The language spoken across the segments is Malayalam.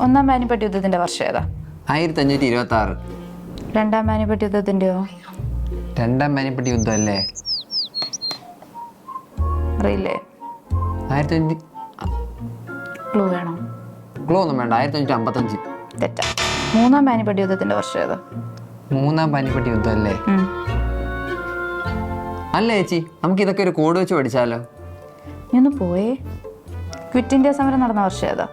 ഒന്നാം പാനിപ്പട്ട് യുദ്ധത്തിന്റെ വർഷം ഏതാ? 1526. രണ്ടാം പാനിപ്പട്ട് യുദ്ധത്തിന്റെയോ? രണ്ടാം പാനിപ്പട്ട് യുദ്ധം അല്ലേ? അറിയില്ലേ? 1500. ക്ലൂ വേണോ? ക്ലൂ ഒന്നും വേണ്ട. 1555. തെറ്റാ. മൂന്നാം പാനിപ്പട്ട് യുദ്ധത്തിന്റെ വർഷം ഏതാ? മൂന്നാം പാനിപ്പട്ട് യുദ്ധം അല്ലേ? അല്ല ചേച്ചി, നമുക്ക് ഇതൊക്കെ ഒരു കോഡ് വെച്ച് പഠിച്ചാലോ? നീ ഒന്ന് പോയേ. ക്വിറ്റ് ഇന്ത്യ സമരം നടന്ന വർഷം ഏതാ?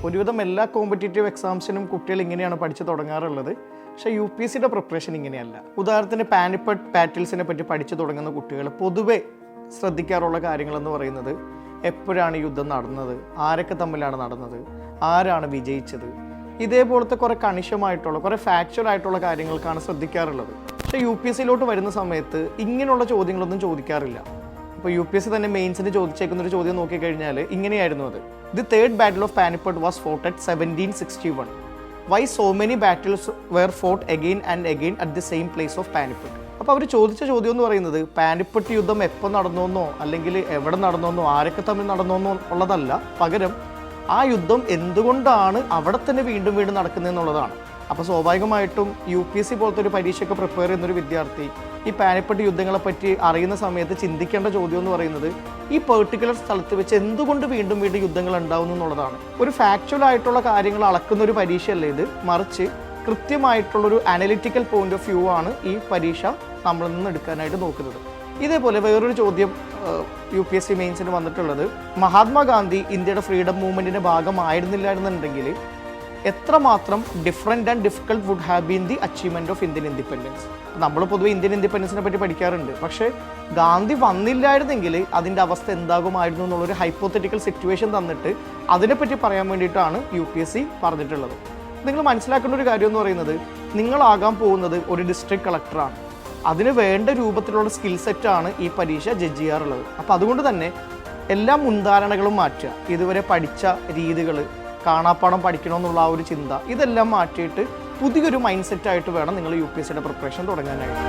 ഒരുവിധം എല്ലാ കോമ്പറ്റേറ്റീവ് എക്സാംസിനും കുട്ടികൾ ഇങ്ങനെയാണ് പഠിച്ചു തുടങ്ങാറുള്ളത്. പക്ഷേ UPSCയുടെ പ്രിപ്പറേഷൻ ഇങ്ങനെയല്ല. ഉദാഹരണത്തിന് പാനിപ്പട്ട് ബാറ്റിൽസിനെ പറ്റി പഠിച്ചു തുടങ്ങുന്ന കുട്ടികൾ പൊതുവെ ശ്രദ്ധിക്കാറുള്ള കാര്യങ്ങളെന്ന് പറയുന്നത് എപ്പോഴാണ് യുദ്ധം നടന്നത്, ആരൊക്കെ തമ്മിലാണ് നടന്നത്, ആരാണ് വിജയിച്ചത്, ഇതേപോലത്തെ കുറേ കണിശമായിട്ടുള്ള കുറേ ഫാക്ച്വൽ ആയിട്ടുള്ള കാര്യങ്ങൾക്കാണ് ശ്രദ്ധിക്കാറുള്ളത്. പക്ഷേ UPSCയിലോട്ട് വരുന്ന സമയത്ത് ഇങ്ങനെയുള്ള ചോദ്യങ്ങളൊന്നും ചോദിക്കാറില്ല. ഇപ്പോൾ UPSC തന്നെ മെയിൻസിന് ചോദിച്ചേക്കുന്നൊരു ചോദ്യം നോക്കിക്കഴിഞ്ഞാൽ ഇങ്ങനെയായിരുന്നു അത്. The third battle of Panipat was fought at 1761. Why so many battles were fought again and again at the same place of Panipat. അപ്പോൾ അവർ ചോദിച്ച ചോദ്യം എന്ന് പറയുന്നത് പാനിപ്പട്ട് യുദ്ധം എപ്പോൾ നടന്നോന്നോ അല്ലെങ്കിൽ എവിടെ നടന്നോന്നോ ആരൊക്കെ തമ്മിൽ നടന്നോന്നോ ഉള്ളതല്ല, പകരം ആ യുദ്ധം എന്തുകൊണ്ടാണ് അവിടെ തന്നെ വീണ്ടും വീണ്ടും നടക്കുന്നതെന്നുള്ളതാണ്. അപ്പോൾ സ്വാഭാവികമായിട്ടും UPSC പോലത്തെ ഒരു പരീക്ഷയ്ക്ക് പ്രിപ്പയർ ചെയ്യുന്നൊരു വിദ്യാർത്ഥി ഈ പാനിപ്പട്ട് യുദ്ധങ്ങളെപ്പറ്റി അറിയുന്ന സമയത്ത് ചിന്തിക്കേണ്ട ചോദ്യം എന്ന് പറയുന്നത് ഈ പെർട്ടിക്കുലർ സ്ഥലത്ത് വെച്ച് എന്തുകൊണ്ട് വീണ്ടും വീണ്ടും യുദ്ധങ്ങൾ ഉണ്ടാവുന്നു എന്നുള്ളതാണ്. ഒരു ഫാക്ച്വൽ ആയിട്ടുള്ള കാര്യങ്ങൾ അളക്കുന്ന ഒരു പരീക്ഷയല്ല ഇത്, മറിച്ച് കൃത്യമായിട്ടുള്ളൊരു അനലിറ്റിക്കൽ പോയിന്റ് ഓഫ് വ്യൂ ആണ് ഈ പരീക്ഷ നമ്മളിൽ നിന്ന് എടുക്കാനായിട്ട് നോക്കുന്നത്. ഇതേപോലെ വേറൊരു ചോദ്യം UPSC മെയിൻസിന് വന്നിട്ടുള്ളത്, മഹാത്മാഗാന്ധി ഇന്ത്യയുടെ ഫ്രീഡം മൂവ്മെൻറ്റിൻ്റെ ഭാഗമായിരുന്നില്ലായിരുന്നുണ്ടെങ്കിൽ എത്രമാത്രം different and difficult would have been the achievement of Indian independence. നമ്മൾ പൊതുവെ ഇന്ത്യൻ ഇൻഡിപെൻഡൻസിനെ പറ്റി പഠിക്കാറുണ്ട്, പക്ഷേ ഗാന്ധി വന്നില്ലായിരുന്നെങ്കിൽ അതിൻ്റെ അവസ്ഥ എന്താകുമായിരുന്നു എന്നുള്ളൊരു ഹൈപ്പോത്തറ്റിക്കൽ സിറ്റുവേഷൻ തന്നിട്ട് അതിനെപ്പറ്റി പറയാൻ വേണ്ടിയിട്ടാണ് UPSC പറഞ്ഞിട്ടുള്ളത്. നിങ്ങൾ മനസ്സിലാക്കേണ്ട ഒരു കാര്യം എന്ന് പറയുന്നത്, നിങ്ങളാകാൻ പോകുന്നത് ഒരു ഡിസ്ട്രിക്ട് കളക്ടറാണ്. അതിന് വേണ്ട രൂപത്തിലുള്ള സ്കിൽ സെറ്റാണ് ഈ പരീക്ഷ ജഡ്ജ് ചെയ്യാറുള്ളത്. അപ്പോൾ അതുകൊണ്ട് തന്നെ എല്ലാ മുൻധാരണകളും മാറ്റുക, ഇതുവരെ പഠിച്ച രീതികൾ, കാണാപ്പാടം പഠിക്കണമെന്നുള്ള ആ ഒരു ചിന്ത, ഇതെല്ലാം മാറ്റിയിട്ട് പുതിയൊരു മൈൻഡ് സെറ്റായിട്ട് വേണം നിങ്ങൾ UPSCയുടെ പ്രിപ്പറേഷൻ തുടങ്ങാനായിട്ട്.